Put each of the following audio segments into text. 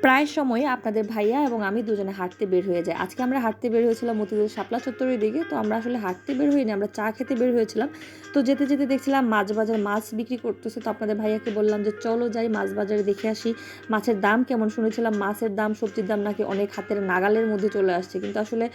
প্রায় সময় আপনাদের ভাইয়া এবং আমি দুজনে হাঁটতে বের হয়ে যাই। আজকে আমরা হাঁটতে বের হয়েছিলাম মতিঝিল শাপলা চত্বরের দিকে। তো আমরা আসলে হাঁটতে বের হইনি, আমরা চা খেতে বের হয়েছিলাম। তো যেতে, যেতে দেখছিলাম মাছ বাজারে মাছ বিক্রি করতেছে। তো আপনাদের ভাইয়াকে বললাম যে, "চলো যাই মাছ বাজারে দেখে আসি। মাছের দাম কেমন?" শুনেছিলাম মাছের দাম, সবজির দাম নাকি অনেক হাতের নাগালের মধ্যে চলে আসছে। কিন্তু আসলে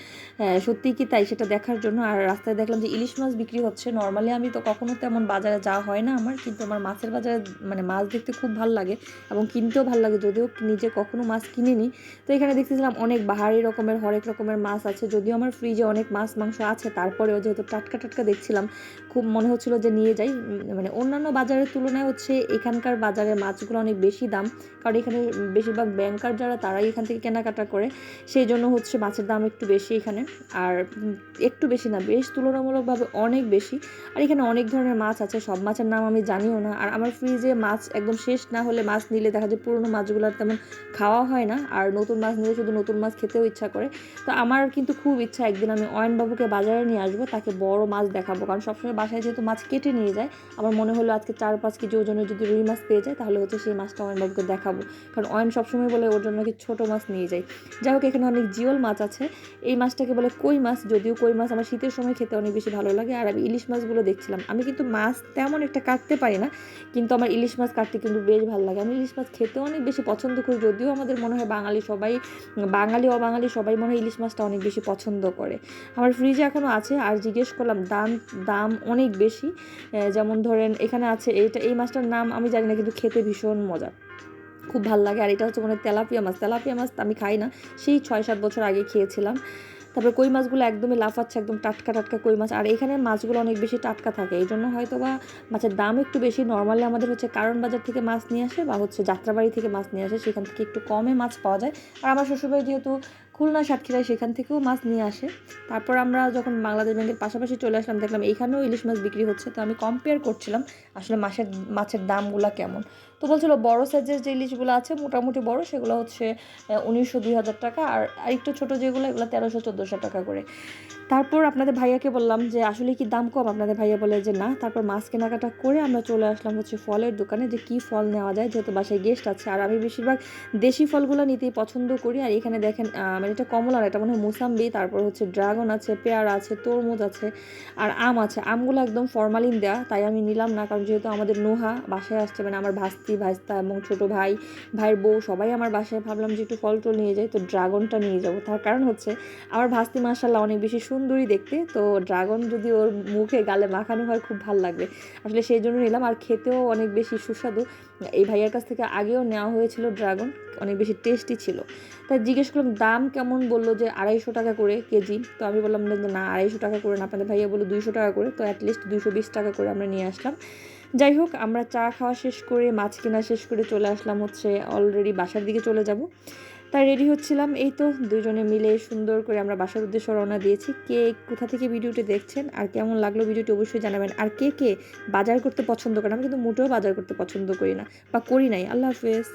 সত্যিই কি তাই সেটা দেখার জন্য আর রাস্তায় দেখলাম যে ইলিশ মাছ বিক্রি হচ্ছে। নরমালি আমি তো কখনো তেমন বাজারে যাওয়া হয় না আমার। কিন্তু আমার মাছের বাজারে মানে মাছ দেখতে খুব ভাল লাগে এবং কিনতেও ভাল লাগে। যদিও নিজে কখনো মাছ কিনিনি। তো এখানে দেখতেছিলাম অনেক বাহারি রকমের হরেক রকমের মাছ আছে। যদিও আমার ফ্রিজে অনেক মাছ মাংস আছে, তারপরেও যেহেতু টাটকা টাটকা দেখছিলাম খুব মনে হচ্ছিল যে নিয়ে যাই। মানে অন্যান্য বাজারের তুলনায় হচ্ছে এখানকার বাজারে মাছগুলো অনেক বেশি দাম, কারণ এখানে বেশিরভাগ ব্যাংকার যারা তারাই এখান থেকে কেনাকাটা করে, সেই জন্য হচ্ছে মাছের দাম একটু বেশি এখানে। আর একটু বেশি না, বেশ তুলনামূলকভাবে অনেক বেশি। আর এখানে অনেক ধরনের মাছ আছে, সব মাছের নাম আমি জানিও না। আর আমার ফ্রিজে মাছ একদম শেষ না হলে মাছ নিলে দেখা যায় পুরোনো মাছগুলো আর তেমন খাওয়া হয় না, আর নতুন মাছ নিলে শুধু নতুন মাছ খেতেও ইচ্ছা করে। তো আমার কিন্তু খুব ইচ্ছা একদিন আমি অয়নবাবুকে বাজারে নিয়ে আসবো, তাকে বড় মাছ দেখাবো, কারণ সবসময় বাসায় যেহেতু মাছ কেটে নিয়ে যায়, আমার মনে হলো আজকে 4-5 কেজি ওজনের যদি রুই মাছ পেয়ে যায় তাহলে হচ্ছে সেই মাছটা অয়নবাবুকে দেখাবো, কারণ অয়ন সবসময় বলে ওর জন্য নাকি ছোটো মাছ নিয়ে যায়। যাই হোক, এখানে অনেক জিওল মাছ আছে। এই মাছটাকে বলে কই মাছ, যদিও কই মাছ আমার শীতের সময় খেতে অনেক বেশি ভালো লাগে। আর আমি ইলিশ মাছগুলো দেখছিলাম, আমি কিন্তু মাছ তেমন একটা কাটতে পারি না, কিন্তু আমার ইলিশ মাছ কাটতে কিন্তু বেশ ভালো লাগে। আমি ইলিশ মাছ খেতেও অনেক বেশি পছন্দ করি, যদিও আমাদের মনে হয় বাঙালি অবাঙালি সবাই মনে হয় ইলিশ মাছটা অনেক বেশি পছন্দ করে। আমার ফ্রিজে এখনও আছে, আর জিজ্ঞেস করলাম দাম দাম অনেক বেশি। যেমন ধরেন এখানে আছে এই মাছটার নাম আমি জানি না, কিন্তু খেতে ভীষণ মজা, খুব ভাল লাগে। আর এটা হচ্ছে মনে হয় তেলাপিয়া মাছ আমি খাই না, সেই 6-7 বছর আগে খেয়েছিলাম। তারপরে কই মাছগুলো একদমই লাফাচ্ছে, একদম টাটকা টাটকা কই মাছ। আর এখানে মাছগুলো অনেক বেশি টাটকা থাকে, এই জন্য হয়তো বা মাছের দাম একটু বেশি। নর্মালি আমাদের হচ্ছে কারণ বাজার থেকে মাছ নিয়ে আসে বা হচ্ছে যাত্রাবাড়ি থেকে মাছ নিয়ে আসে, সেখান থেকে একটু কমে মাছ পাওয়া যায়। আর আমার শ্বশুরবাড়ি যেহেতু খুলনা সাতক্ষীরায়, সেখান থেকেও মাছ নিয়ে আসে। তারপর আমরা যখন বাংলাদেশ ব্যাংকের পাশাপাশি চলে আসলাম, দেখলাম এইখানেও ইলিশ মাছ বিক্রি হচ্ছে। তো আমি কম্পেয়ার করছিলাম আসলে মাছের দামগুলো কেমন। তো বলছিল বড় সাইজের যে ইলিশগুলো আছে মোটামুটি বড়, সেগুলো হচ্ছে 1900-2000 টাকা, আর একটু ছোটো যেগুলো এগুলো 1300-1400 টাকা করে। তারপর আপনাদের ভাইয়াকে বললাম যে আসলে কি দাম কম, আপনাদের ভাইয়া বলে যে না। তারপর মাছ কেনাকাটা করে আমরা চলে আসলাম হচ্ছে ফলের দোকানে, যে কী ফল নেওয়া যায়, যেহেতু বাসায় গেস্ট আছে। আর আমি বেশিরভাগ দেশি ফলগুলো নিতেই পছন্দ করি। আর এখানে দেখেন মানে এটা কমলা না, এটা মনে হয় মুসাম্বি, তারপর হচ্ছে ড্রাগন আছে, পেয়ারা আছে, তরমুজ আছে, আর আম আছে। আমগুলো একদম ফরমালিন দেওয়া, তাই আমি নিলাম না, কারণ যেহেতু আমাদের নোহা বাসায় আসছে, মানে আমার ভাস্তা এবং ছোটো ভাইয়ের বউ সবাই আমার বাসায়, ভাবলাম যে একটু ফল টল নিয়ে যাই, তো ড্রাগনটা নিয়ে যাবো। তার কারণ হচ্ছে আমার ভাস্তি মাশাআল্লাহ অনেক বেশি সুন্দরী দেখতে, তো ড্রাগন যদি ওর মুখে গালে মাখানো হয় খুব ভালো লাগবে, আসলে সেই জন্য নিলাম। আর খেতেও অনেক বেশি সুস্বাদু। এই ভাইয়ার কাছ থেকে আগেও নেওয়া হয়েছিল ড্রাগন, অনেক বেশি টেস্টি ছিল। তাই জিজ্ঞেস করলাম দাম কেমন, বললো যে 250 টাকা করে কেজি। তো আমি বললাম যে না, 250 টাকা করে না, আপনাদের ভাইয়া বললো 200 টাকা করে, তো অ্যাটলিস্ট 220 টাকা করে আমরা নিয়ে আসলাম। যাই হোক, আমরা চা খাওয়া শেষ করে মাছ কেনা শেষ করে চলে আসলাম হচ্ছে অলরেডি বাসার দিকে চলে যাব। তাই রেডি হচ্ছিলাম, এই তো দুজনে মিলে সুন্দর করে আমরা বাসার উদ্দেশ্যে রওনা দিয়েছি। কে কোথা থেকে ভিডিওটি দেখছেন আর কেমন লাগলো ভিডিওটি অবশ্যই জানাবেন। আর কে কে বাজার করতে পছন্দ করেন, আমি কিন্তু মোটেও বাজার করতে পছন্দ করি না বা করি নাই। আল্লাহ হাফেজ।